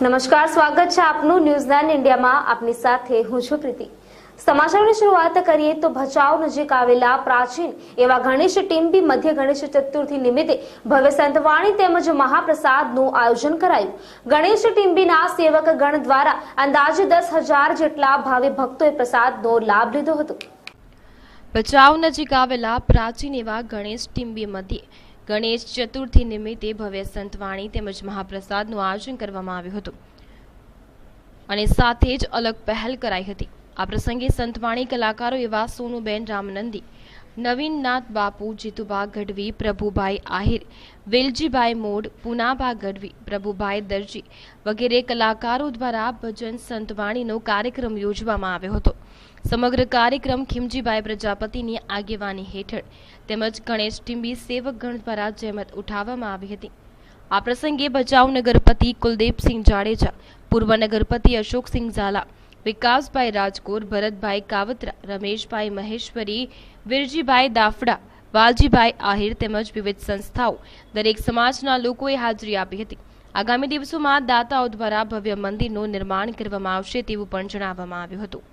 નમસ્કાર, સ્વાગત છે આપનું ન્યૂઝ9 ઇન્ડિયામાં। આપની સાથે હું છું પ્રીતિ। સમાચારોની શરૂઆત કરીએ તો ભચાઉ નજીક આવેલા પ્રાચીન એવા ગણેશ ટીમ્બી મધ્ય ગણેશ ચતુર્થી નિમિત્તે ભવ્ય સંતવાણી તેમજ મહાપ્રસાદનું આયોજન કરાયું। ગણેશ ટીમ્બીના સેવક ગણ દ્વારા અંદાજે 10,000 જેટલા ભાવિ ભક્તોએ પ્રસાદનો લાભ લીધો હતો। ભચાઉ નજીક આવેલા પ્રાચીન એવા ગણેશ ટીમ્બી મધ્યે ગણેશ ચતુર્થી નિમિત્તે ભવ્ય સંતવાણી તેમજ મહાપ્રસાદનું આયોજન કરવામાં આવ્યું હતું અને સાથે જ અલગ પહેલ કરાઈ હતી। આ પ્રસંગે સંતવાણી કલાકારો એવા સોનુબેન રામનંદી, નવીનનાથ બાપુ, જીતુભા ગઢવી, પ્રભુભાઈ આહિર, વેલજીભાઈ મોડ, પૂનાભા ગઢવી, પ્રભુભાઈ દરજી વગેરે કલાકારો દ્વારા ભજન સંતવાણીનો કાર્યક્રમ યોજવામાં આવ્યો હતો। સમગ્ર કાર્યક્રમ ખીમજીભાઈ પ્રજાપતિની આગેવાની હેઠળ તેમજ ગણેશ ટીમ્બી સેવકગણ દ્વારા જહેમત ઉઠાવવામાં આવી હતી। આ પ્રસંગે ભચાઉ નગરપતિ કુલદીપસિંહ જાડેજા, પૂર્વ નગરપતિ અશોકસિંહ ઝાલા, વિકાસભાઈ રાજકોર, ભરતભાઈ કાવત્રા, રમેશભાઈ મહેશ્વરી, વીરજીભાઈ દાફડા, વાલજીભાઈ આહિર તેમજ વિવિધ સંસ્થાઓ, દરેક સમાજના લોકોએ હાજરી આપી હતી। આગામી દિવસોમાં દાતાઓ દ્વારા ભવ્ય મંદિરનું નિર્માણ કરવામાં આવશે તેવું પણ જણાવવામાં આવ્યું હતું।